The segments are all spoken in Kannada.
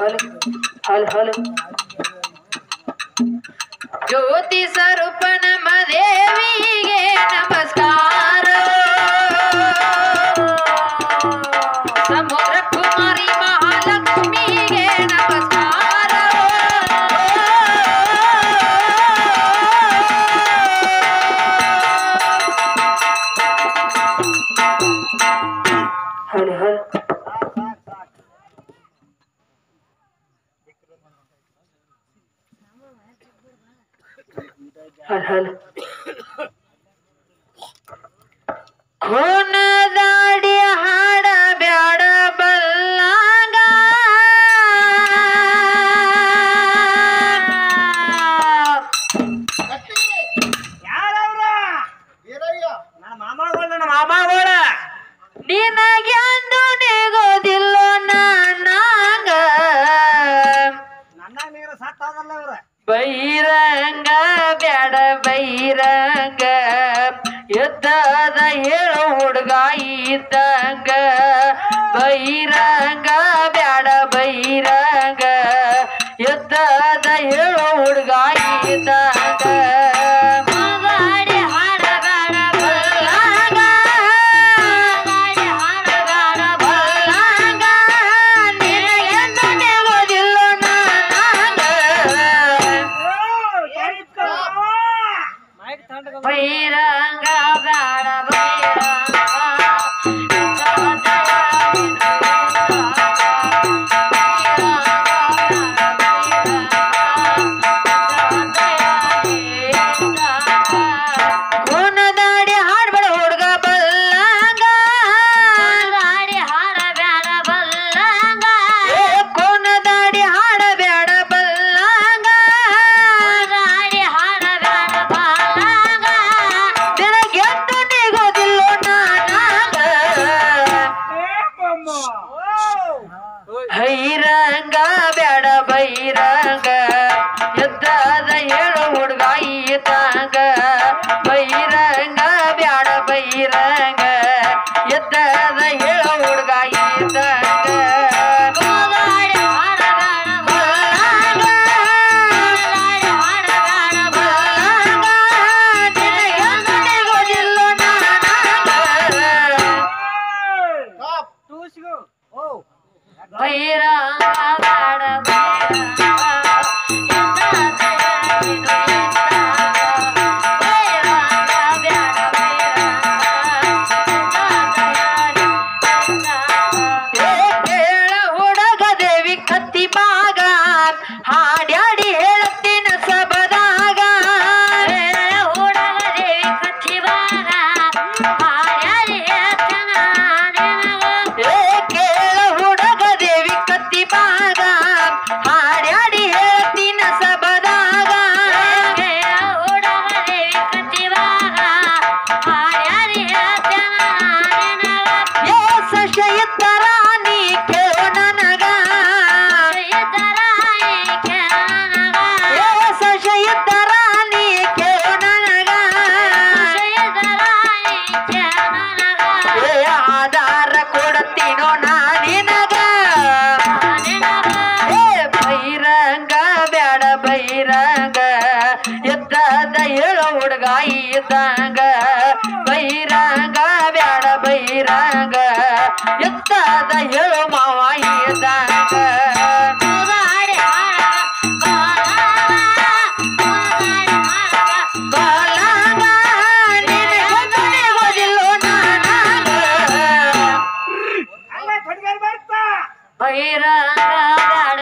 ಹಲ್ ಹಲ್ ಜ್ಯೋತಿ ಸ್ವರೂಪ ನಮ್ಮ ದೇವಿಗೆ ನಮಸ್ಕಾರ ಸಮುದ್ರ ಕುಮಾರಿ ಮಹಾಲಕ್ಷ್ಮಿಗೆ ನಮಸ್ಕಾರ ಹಲ್ ಹಲ್ ಹಲ್ ಹಲ್ ಕೋನದಾಡಿ ಹಾಡ ಬ್ಯಾಡ ಬಲ್ಲಾಗ ಮಾಮಾಗೋಳ ನಿನಗ್ಯಾಂದು ನಿಗೋದಿಲ್ಲ ನಾನಾಗ ನನ್ನ ನೀರು ಸತ್ತಾಗಲ್ಲ ಇವ್ರ ಬೈರಂಗ ಬ್ಯಾಡ ಬೈರಂಗ ಎದ್ದದ ಹೇಳು ಹುಡುಗ ಇದ್ದಂಗ ಬೈರಂಗ ಬ್ಯಾಡ ಬೈರಂಗ ಎದ್ದದ ಹೇಳು ಹುಡುಗ ಇದ್ದಂಗ ಬೈರಂಗ ಬ್ಯಾಡ ಕೋನದಾಡಿ ಹಾಡ್ಬೇಡ ಹುಡುಗ ಬಲ್ಲಂಗ ಕೋನದಾಡಿ ಹಾಡ ಬ್ಯಾಡ ಬಲ್ಲಂಗ ನಿನಗೆಂದು ನಿಗೋದಿಲ್ಲ ನಾನಾಗ ಹೈರಂಗ ಬ್ಯಾಡ ಬೈರಂಗ ಎದ್ದದ ಹೇಳು ಹುಡುಗ ಈತಂಗ ಬೈರಂಗ ಬ್ಯಾಡ ಬೈರಂಗ ಎದ್ದದ ಹೇಳು ಹುಡುಗ ಈತಂಗ ಬೈರಂಗ ಬ್ಯಾಡ ಕೇಳ ಹುಡುಗ ದೇವಿ ಕತ್ತಿ ಬಾಗ ಹಾಡ್ಯಾಡಿ ಹೇಳತ್ತಿನ ಸಬದಾಗ ಹುಡುಗ ದೇವಿ ಕತ್ತಿ ಬಾಗ ಹಾಡ್ಯಾಡಿ ಕೇಳ ಹುಡುಗ ದೇವಿ ಕತ್ತಿ ಬಾಗ ಹಾಡ್ಯಾಡಿ ಹೇಳ್ತಿನ ಸಬದಾಗ ಹುಡುಗ ದೇವಿ ಕತ್ತಿ ಬಾಗ ಹಾಡ್ಯಾಡಿ ಏ ಸಶಯಿತರ ನೀ ಕೇಳು ನನಗ ಏ ಸಶಯಿತರ ನೀ ಕೇಳು ನನಗ ಏ ಆಧಾರ ಕೊಡತೀನೋ ನಾನಿನಗ ಏ ಬೈರಂಗ ಬ್ಯಾಡ ಬೈರಂಗ ಎದ್ದದ ಹೇಳು ಹುಡುಗ ಇದ್ದಂಗ ಬೈರಂಗ ಬ್ಯಾಡ ಬೈರಂಗ ಎದ್ದದ ಹೇಳು ಮಾವ ಇದ್ದಂಗ ಬಾಲಾಗ ನಿನಗೆಂದು ನಿಗೋದಿಲ್ಲ ನಾನಾಗ ಬೈರಂಗ ಬ್ಯಾಡ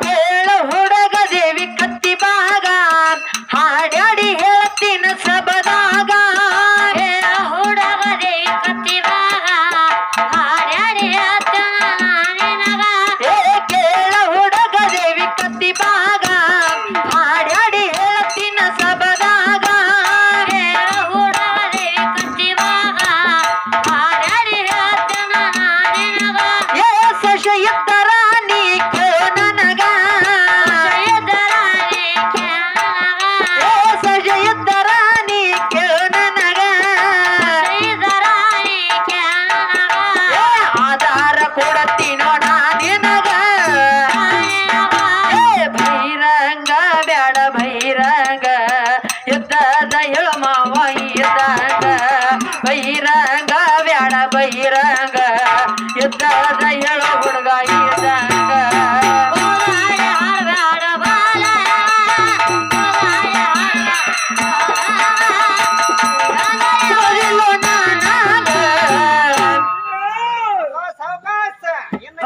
ಕೇಳ ಹುಡುಗ ದೇವಿ ಕತ್ತಿ ಬಾಗ ಹಾಡ್ಯಾಡಿ ಹೇಳ್ತಿನ ಸಬದಾಗ ಹುಡುಗ ದೇವಿ ಕತ್ತಿ ಬಾಗ ಹಾಡ್ಯಾಡಿ ಕೇಳ ಹುಡುಗ ದೇವಿ ಕತ್ತಿ ಬಾಗ ಹಾಡ್ಯಾಡಿ ಹೇಳ್ತಿನ ಸಬದಾಗ ಹುಡುಗ ದೇವಿ ಕತ್ತಿ ಬಾಗ ಹಾಡ್ಯಾಡಿ ಏ ಸಶಯಿತರ ನೀ ಕೇಳು ನನಗ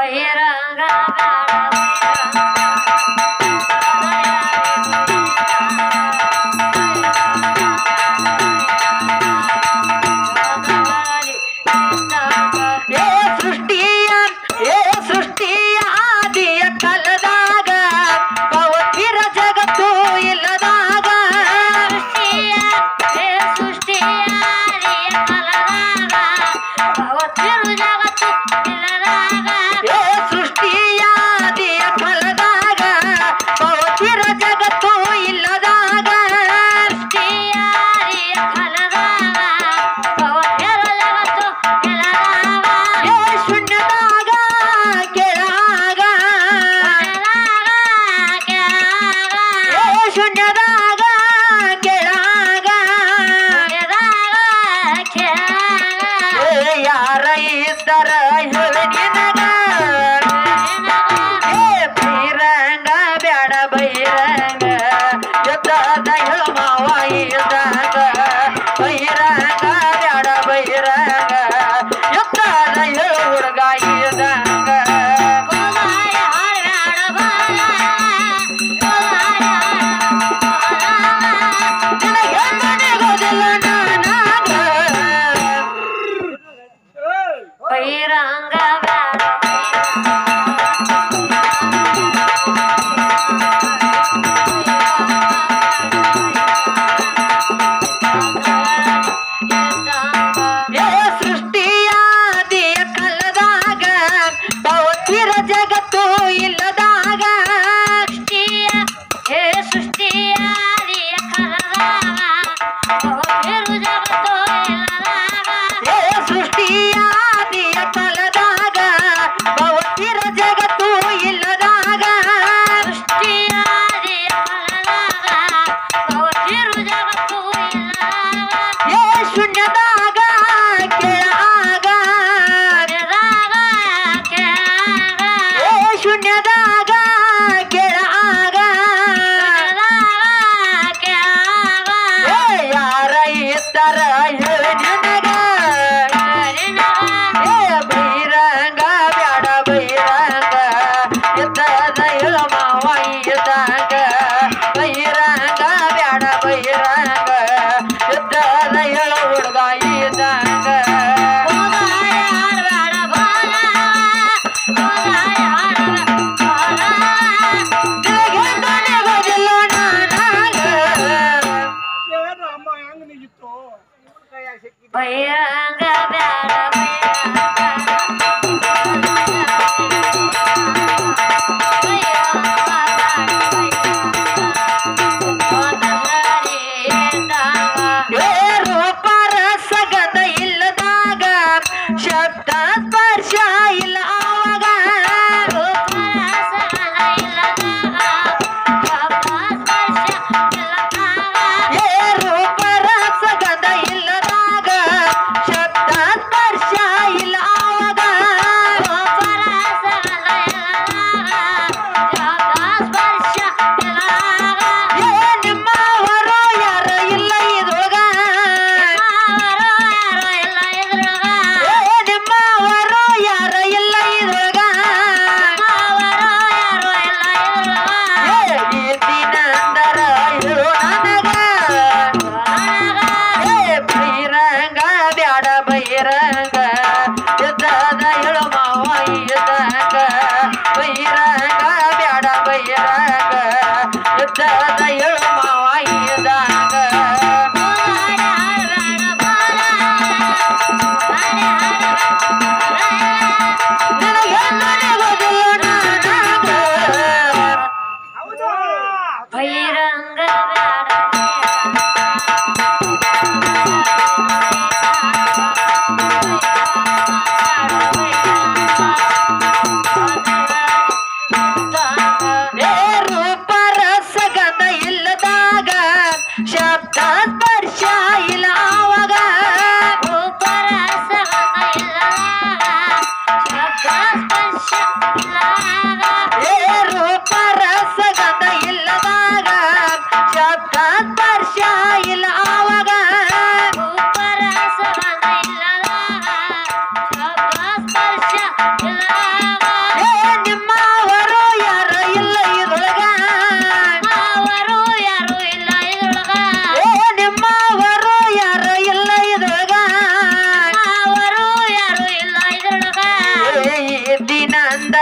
ಬಹಿರಂಗ ಸೃಷ್ಟಿಯ ಆದಿಯ ಕಲದಾಗ ಪವಿತ್ರ ಜಗತ್ತು ಇಲ್ಲದಾಗ ಸೃಷ್ಟಿಯ ಆದಿಯ ಕಲದಾಗ ಪವಿತ್ರ ಜಗತ್ತು ಇಲ್ಲದಾಗ ಸೃಷ್ಟಿಯ ಆದಿಯ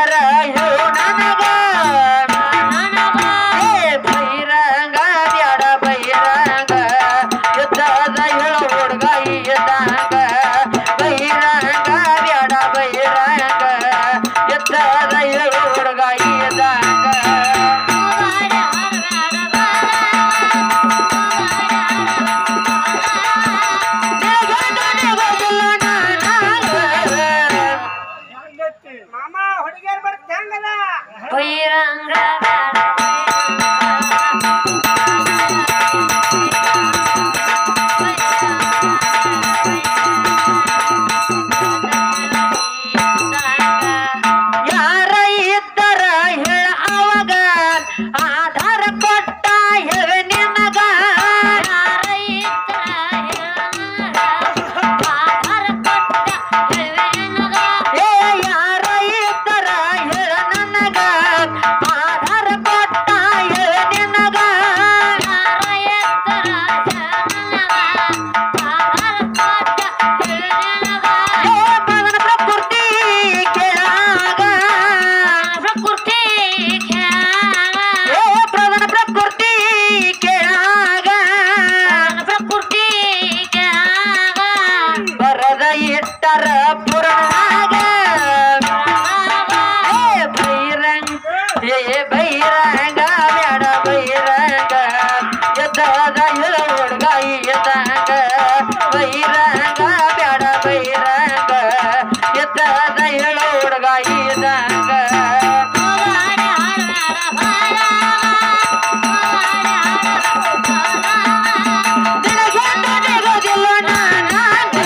ಇದ್ದರ ಹೇಳು ನನಗ ಬೈರಂಗ ಬ್ಯಾಡ ಬೈರಂಗ ಯುದ್ಧದ ಹೇಳು ಹುಡುಗ ಇದ್ದಂಗ ಬೈರಂಗ ಬ್ಯಾಡ ಬೈರಂಗ ಯುದ್ಧದ ಹೇಳು ಹುಡುಗ ಇದ್ದಂಗ ಮಾಮ ಹುಡುಗಿಯರ್ ಬರ್ತ ಹೆಂಗದ ಬೈರಂಗ ಯಾರ ಇದ್ದರ ಹೇಳ ಅವಾಗ ಆಧಾರ ಕೊಟ್ಟ ಹೇಳ ನಿನಗ ಯಾರ ಇದ್ದರ ಹೇಳ ನನಗ ಆಧಾರ ಕೊಟ್ಟ ಹೇಳ ನಿನಗ ಮಗನ ಪ್ರಕೃತಿ ಕೆಳಗ ಪ್ರಧಾನ ಪ್ರಕೃತಿ ಕೆಳಗ ಬರದ ಇಟ್ಟರ ಪುರಾಗ ಬೈರಂಗ ಬ್ಯಾಡ ಬೈರಂಗ ಎದ್ದದ ಹೇಳ ಹುಡುಗ ಇದ್ದಂಗ ಬೈರಂಗ ಬ್ಯಾಡ ಬೈರಂಗ ಎದ್ದದ ಹೇಳ ಹುಡುಗ ಇದ್ದಂಗ ನಿನಗೆಂದಿಗೋದಿಲ್ಲ ನಾನಾಗ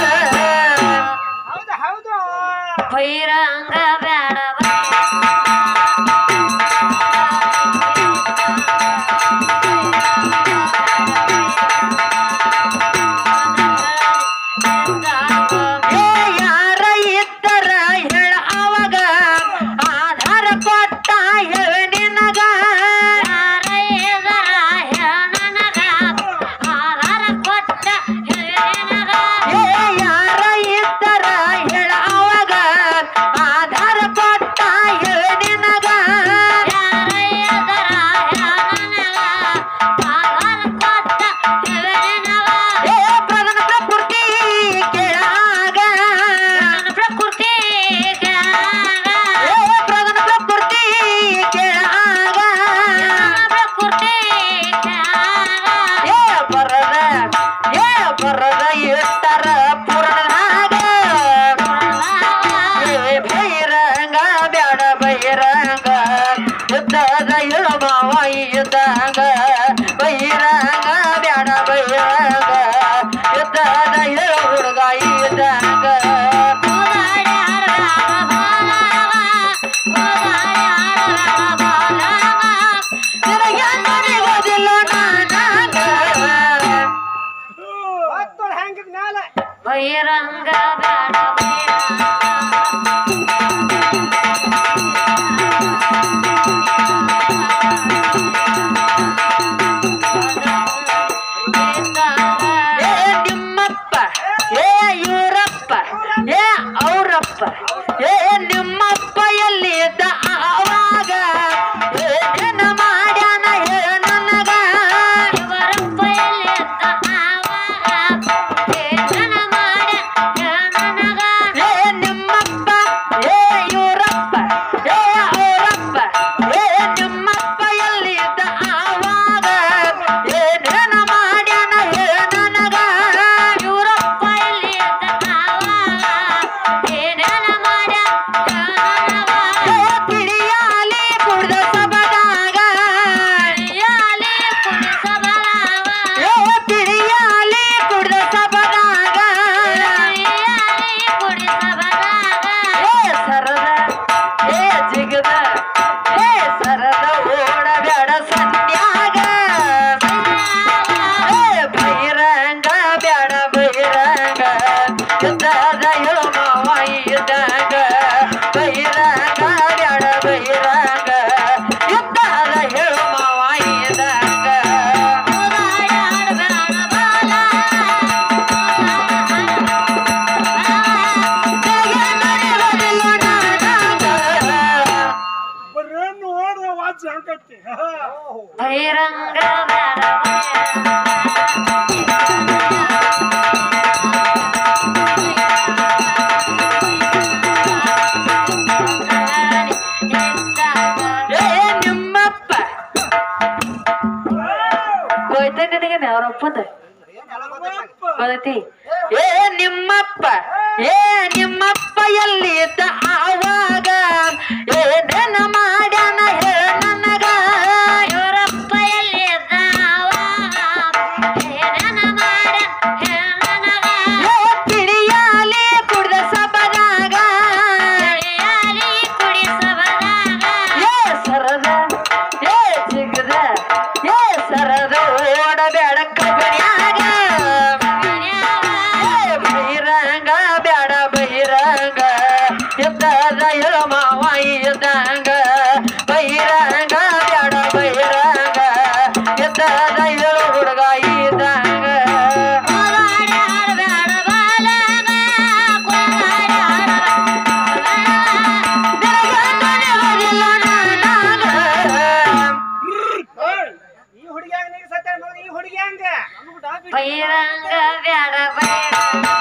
ಹೌದು ಹೌದು ಬೈರಂಗ ಬ್ಯಾಡ ಯಾರ ಇದ್ದರ ಹೇಳ ಅವಾಗ ಆಧಾರ ಕೊಟ್ಟ ಹೇಳ ನಿನಗ ಯಾರ ಇದ್ದರ ಹೇಳ ಅವಾಗ ಆಧಾರ ಕೊಟ್ಟ ಹೇಳ ನಿನಗ ಪ್ರಧಾನ ಪ್ರಕೃತಿ ಕೆಳಗ ಪ್ರಧಾನ ಪ್ರಕೃತಿ ಕೆಳಗ ಬರದ ಇಟ್ಟರ ಪುರಾಣದಾಗ ಬೈರಂಗ ಬ್ಯಾಡ ಬೈರಂಗ ಯುದ್ಧದ ಹೇಳು ಮಾವ ಇದ್ದಂಗ ಬೈರಂಗ ಬ್ಯಾಡ ಬೈರಂಗ ಯುದ್ಧದ ಹೇಳು ಹುಡುಗ ಇದ್ದಂಗ ನಿನಗೆಂದಿಗೋದಿಲ್ಲ ನಾನಾಗ ಹೊತ್ತು ಹೆಂಗಿದ್ ಮ್ಯಾಲ ಬೈರಂಗ ಬ್ಯಾಡ ಬೈರಂಗ ಹುಚ್ಚ ಹಂಗೈತಿ ಬಹಿರಂಗ ಬೇಡ ನಿಮ್ಮಪ್ಪ ಹೋಯ್ತ ನಿನಗೆ ಯಾರಪ್ಪದ ಗೊತ್ತೈತಿ ಏ ನಿಮ್ಮಪ್ಪ ಎಲ್ಲಿದ್ದ ಆವಾಗ ಏನೇನ ಮಾಡ್ಯಾನ ಹೇಳ ನನಗ ಇವರಪ್ಪ ಎಲ್ಲಿದ್ದ ಆವಾಗ ಏನೇನ ಮಾಡ್ಯಾನ ಹೇಳ ನನಗ ಪಿಡಿಯಾಲಿ ಕುಡ್ದ ಸಬದಾಗ ಏ ಸರದ ಏ ಜಿಗದ ಏ ಸರದ ಓಡಬೇಡ ಕಬಡ್ಯಾಗ ಬಹಿರಂಗ ಬ್ಯಾಡ ಬಹಿರಂಗ ಎದ್ದದ ಹೇಳ ಮಾವ ಇದ್ದಂಗ ಬಹಿರಂಗ ಬ್ಯಾಡ ಬಹಿರಂಗ ಎದ್ದದ ಹೇಳ ಹುಡುಗ ಇದ್ದಂಗ ಈ ಹುಡುಗಿ ಹಂಗ ಈ ಹುಡುಗಿ ಹಂಗ ಬಹಿರಂಗ ಬ್ಯಾಡ ಬಹಿರಂಗ